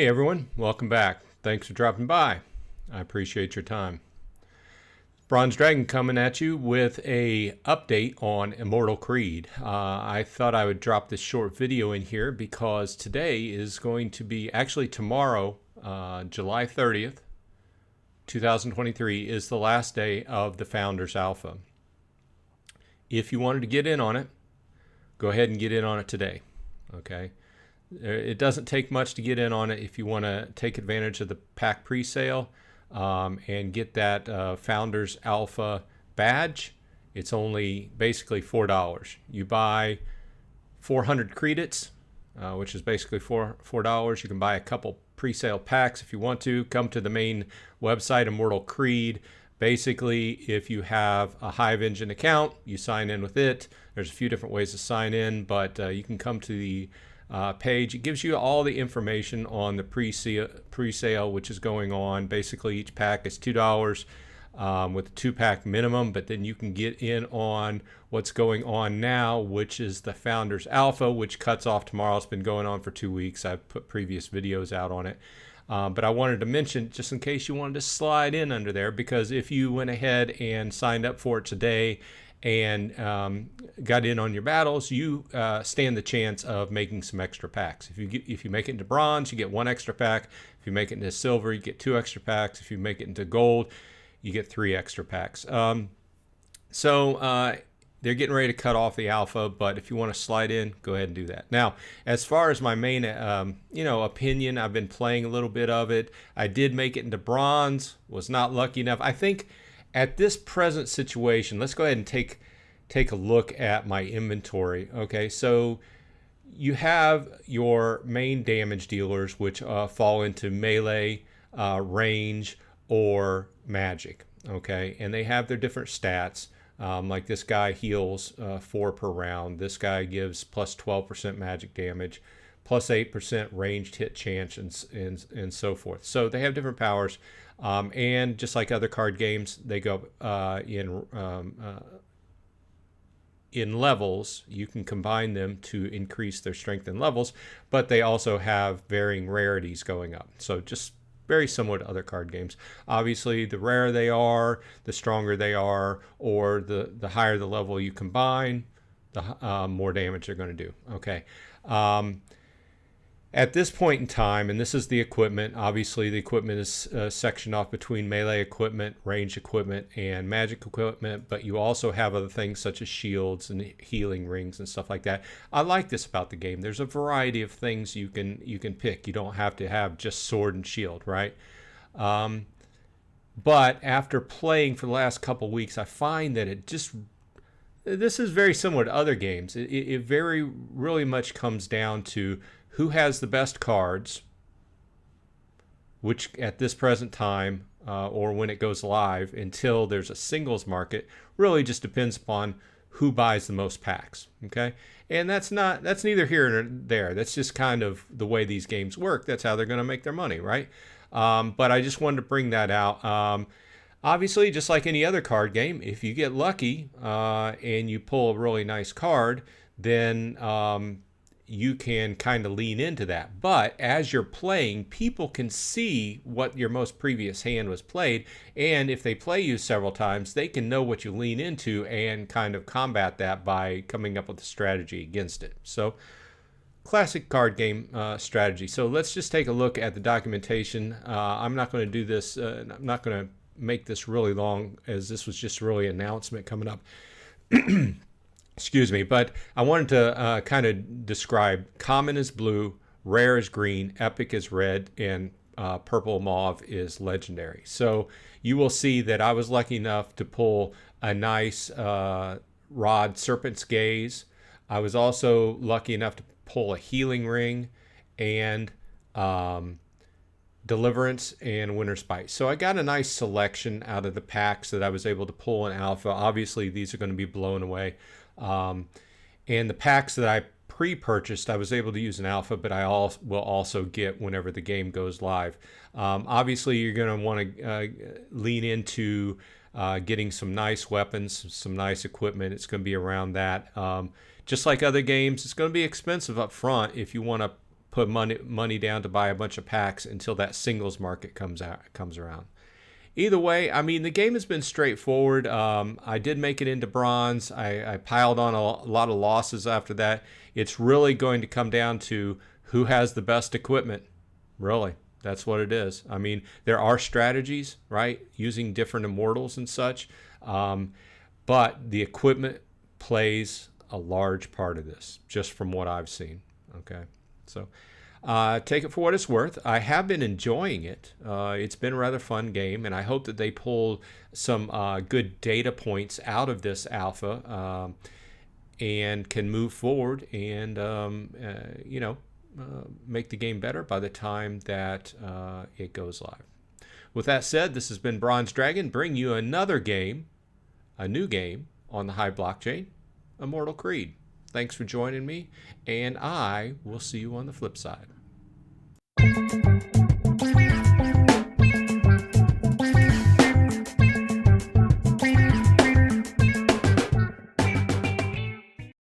Hey everyone, welcome back. Thanks for dropping by. I appreciate your time. Bronze Dragon coming at you with a update on Immortal Creed. I thought I would drop this short video in here because today is going to be, actually tomorrow, July 30th, 2023 is the last day of the Founders Alpha. If you wanted to get in on it, go ahead and get in on it today, okay? It doesn't take much to get in on it if you want to take advantage of the pack pre-sale and get that Founders Alpha badge. It's only basically $4. You buy 400 credits, which is basically $4. You can buy a couple pre-sale packs if you want to. Come to the main website, Immortal Creed. Basically, if you have a Hive Engine account, you sign in with it. There's a few different ways to sign in, but you can come to the page. It gives you all the information on the pre-sale which is going on. Basically, each pack is $2 with a 2-pack minimum, but then you can get in on what's going on now, which is the Founders Alpha, which cuts off tomorrow. It's been going on for 2 weeks. I've put previous videos out on it. But I wanted to mention, just in case you wanted to slide in under there, because if you went ahead and signed up for it today and got in on your battles, you stand the chance of making some extra packs. If you make it into bronze, you get 1 extra pack. If you make it into silver, you get 2 extra packs. If you make it into gold, you get 3 extra packs. They're getting ready to cut off the alpha, but if you want to slide in, go ahead and do that. Now, as far as my main, opinion, I've been playing a little bit of it. I did make it into bronze, was not lucky enough. I think at this present situation, let's go ahead and take a look at my inventory. Okay, so you have your main damage dealers, which fall into melee, range, or magic. Okay, and they have their different stats. Like this guy heals 4 per round. This guy gives plus 12% magic damage, plus 8% ranged hit chance, and so forth. So they have different powers, and just like other card games, they go in levels. You can combine them to increase their strength and levels, but they also have varying rarities going up. So just very similar to other card games. Obviously, the rarer they are, the stronger they are, or the higher the level you combine, the more damage they're going to do. Okay. At this point in time, and this is the equipment, obviously the equipment is sectioned off between melee equipment, ranged equipment, and magic equipment, but you also have other things such as shields and healing rings and stuff like that. I like this about the game. There's a variety of things you can pick. You don't have to have just sword and shield, right? But after playing for the last couple weeks, I find that this is very similar to other games. It really much comes down to who has the best cards, which at this present time, or when it goes live, until there's a singles market, really just depends upon who buys the most packs. Okay, and that's neither here nor there. That's just kind of the way these games work. That's how they're going to make their money, right? But I just wanted to bring that out. Obviously, just like any other card game, if you get lucky and you pull a really nice card, then you can kind of lean into that. But as you're playing, people can see what your most previous hand was played, and if they play you several times, they can know what you lean into and kind of combat that by coming up with a strategy against it. So classic card game strategy. So let's just take a look at the documentation. I'm not going to do this, I'm not going to make this really long, as this was just really an announcement coming up. Excuse me, but I wanted to kind of describe: common is blue, rare is green, epic is red, and purple mauve is legendary. So you will see that I was lucky enough to pull a nice rod, Serpent's Gaze. I was also lucky enough to pull a healing ring and Deliverance and Winter Spite. So I got a nice selection out of the packs that I was able to pull in alpha. Obviously, these are going to be blown away. And the packs that I pre-purchased, I was able to use in alpha, but I will also get whenever the game goes live. Obviously, you're going to want to lean into getting some nice weapons, some nice equipment. It's going to be around that. Just like other games, it's going to be expensive up front if you want to put money down to buy a bunch of packs until that singles market comes around. Either way, I mean, the game has been straightforward. I did make it into bronze. I piled on a lot of losses after that. It's really going to come down to who has the best equipment. Really, that's what it is. I mean, there are strategies, right, using different immortals and such, but the equipment plays a large part of this, just from what I've seen. Okay, so take it for what it's worth. I have been enjoying it. It's been a rather fun game, and I hope that they pull some good data points out of this alpha and can move forward and make the game better by the time that it goes live. With that said, this has been Bronze Dragon, bringing you another game, a new game on the Hive Blockchain, Immortal Creed. Thanks for joining me, and I will see you on the flip side.